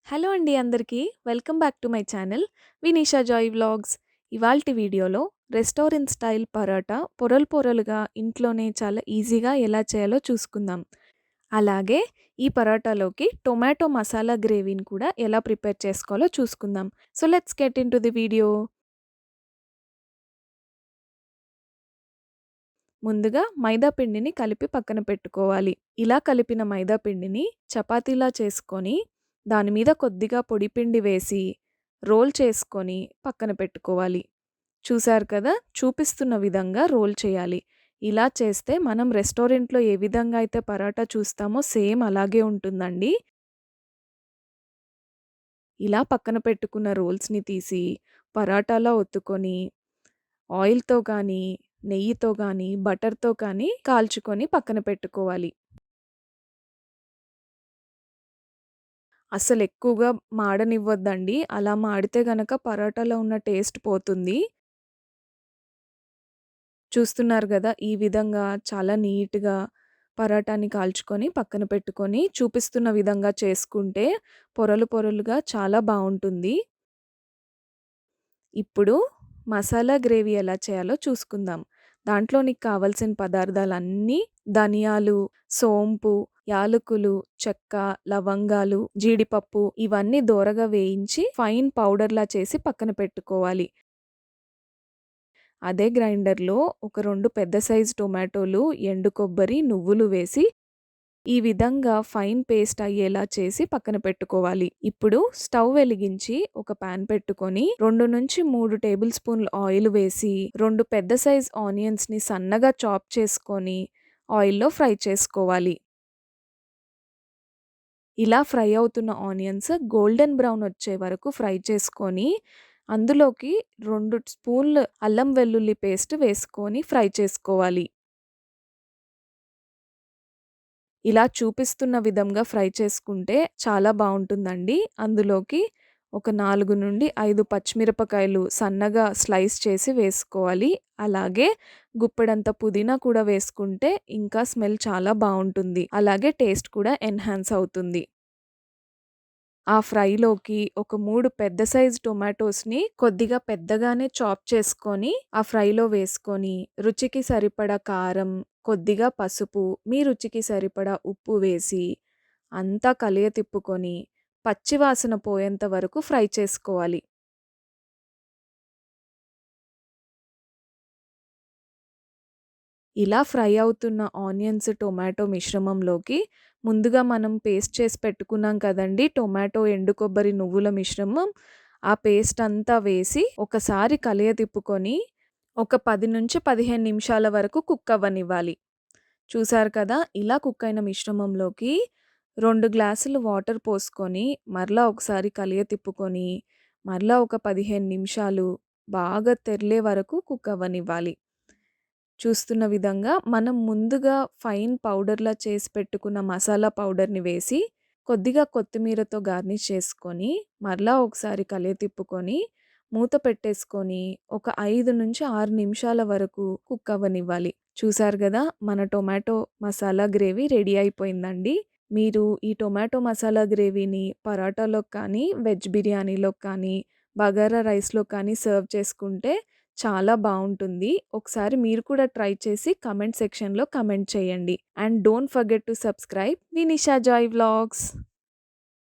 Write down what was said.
Hello అండి అందరికీ. Welcome back to my channel Vinisha Joy vlogs. ఇవాల్టి వీడియోలో రెస్టారెంట్ స్టైల్ పరోటా పొరలు పొరలుగా ఇంట్లోనే చాలా ఈజీగా ఎలా చేయాలో చూసుకుందాం. అలాగే ఈ పరోటాలోకి టొమాటో మసాలా గ్రేవీని కూడా ఎలా ప్రిపేర్ చేసుకోవాలో చూసుకుందాం. So let's get into the video. ముందుగా మైదా పిండిని కలిపి పక్కన పెట్టుకోవాలి. ఇలా కలిపిన మైదా పిండిని చపాతీలా చేసుకొని దాని మీద కొద్దిగా పొడి పిండి వేసి రోల్ చేసుకొని పక్కన పెట్టుకోవాలి. చూసారు కదా! చూపిస్తున్న విధంగా రోల్ చేయాలి. ఇలా చేస్తే మనం రెస్టారెంట్‌లో ఏ విధంగా అయితే పరాటా చూస్తామో సేమ్ అలాగే ఉంటుందండి. ఇలా పక్కన పెట్టుకున్న రోల్స్‌ని తీసి పరాటాలా ఒత్తుకొని ఆయిల్‌తో గానీ, నెయ్యితో గానీ, బటర్‌తో కానీ కాల్చుకొని పక్కన పెట్టుకోవాలి. అస్సలెక్కువగా మాడనివ్వొద్దండి. అలా మాడితే గనక పరోటాలో ఉన్న టేస్ట్ పోతుంది. చూస్తున్నారు గదా! ఈ విధంగా చాలా నీట్‌గా పరాటాని కాల్చుకొని పక్కన పెట్టుకొని చూపిస్తున్న విధంగా చేసుకుంటే పొరలు పొరలుగా చాలా బావుంటుంది. ఇప్పుడు మసాలా గ్రేవీ ఎలా చేయాలో చూసుకుందాం. దాంట్లోనికి కావాల్సిన పదార్థాలన్నీ ధనియాలు, సోంపు, యాలకులు, చెక్క, లవంగాలు, జీడిపప్పు ఇవన్నీ దోరగా వేయించి ఫైన్ పౌడర్‌లా చేసి పక్కన పెట్టుకోవాలి. అదే గ్రైండర్‌లో ఒక 2 పెద్ద సైజు టొమాటోలు, ఎండు కొబ్బరి, నువ్వులు వేసి ఈ విధంగా ఫైన్ పేస్ట్ అయ్యేలా చేసి పక్కన పెట్టుకోవాలి. ఇప్పుడు స్టవ్ వెలిగించి ఒక పాన్ పెట్టుకొని 2-3 టేబుల్ స్పూన్‌లు ఆయిల్ వేసి 2 పెద్ద సైజ్ ఆనియన్స్‌ని సన్నగా చాప్ చేసుకొని ఆయిల్‌లో ఫ్రై చేసుకోవాలి. ఇలా ఫ్రై అవుతున్న ఆనియన్స్ గోల్డెన్ బ్రౌన్ వచ్చే వరకు ఫ్రై చేసుకొని అందులోకి 2 స్పూన్‌లు అల్లం వెల్లుల్లి పేస్ట్ వేసుకొని ఫ్రై చేసుకోవాలి. ఇలా చూపిస్తున్న విధంగా ఫ్రై చేసుకుంటే చాలా బావుంటుందండి. అందులోకి ఒక 4-5 పచ్చిమిరపకాయలు సన్నగా స్లైస్ చేసి వేసుకోవాలి. అలాగే గుప్పెడంత పుదీనా కూడా వేసుకుంటే ఇంకా స్మెల్ చాలా బావుంటుంది. అలాగే టేస్ట్ కూడా ఎన్హాన్స్ అవుతుంది. ఆ ఫ్రైలోకి ఒక 3 పెద్ద సైజ్ టొమాటోస్‌ని కొద్దిగా పెద్దగానే చాప్ చేసుకొని, ఆ ఫ్రైలో వేసుకొని, రుచికి సరిపడా కారం, కొద్దిగా పసుపు, మీ రుచికి సరిపడా ఉప్పు వేసి, అంతా తిప్పుకొని, పచ్చి వాసన పోయేంత వరకు ఫ్రై చేసుకోవాలి. ఇలా ఫ్రై అవుతున్న ఆనియన్స్, టొమాటో మిశ్రమంలోకి ముందుగా మనం పేస్ట్ చేసి పెట్టుకున్నాం కదండీ! టొమాటో, ఎండు కొబ్బరి, నువ్వుల మిశ్రమం. ఆ పేస్ట్ అంతా వేసి ఒకసారి తిప్పుకొని ఒక 10-15 నిమిషాల వరకు కుక్ అవ్వనివ్వాలి. చూసారు కదా! ఇలా కుక్ అయిన మిశ్రమంలోకి 2 గ్లాసులు వాటర్ పోసుకొని మరలా ఒకసారి తిప్పుకొని మరలా ఒక 15 నిమిషాలు బాగా తెర్లే వరకు కుక్ అవ్వనివ్వాలి. చూస్తున్న విధంగా మనం ముందుగా ఫైన్ పౌడర్‌లా చేసి పెట్టుకున్న మసాలా పౌడర్‌ని వేసి, కొద్దిగా కొత్తిమీరతో గార్నిష్ చేసుకొని, మరలా ఒకసారి తిప్పుకొని, మూత పెట్టేసుకొని, ఒక 5-6 నిమిషాల వరకు కుక్ అవ్వనివ్వాలి. చూసారు గదా! మన టొమాటో మసాలా గ్రేవీ రెడీ అయిపోయిందండి. మీరు ఈ టొమాటో మసాలా గ్రేవీని పరాటాలోకి కానీ, వెజ్ బిర్యానీలోకి కానీ, బగారా రైస్‌లో కానీ సర్వ్ చేసుకుంటే చాలా బావుంటుంది. ఒకసారి మీరు కూడా ట్రై చేసి కామెంట్ సెక్షన్‌లో కామెంట్ చేయండి. And don't forget to subscribe Vinisha Joy vlogs.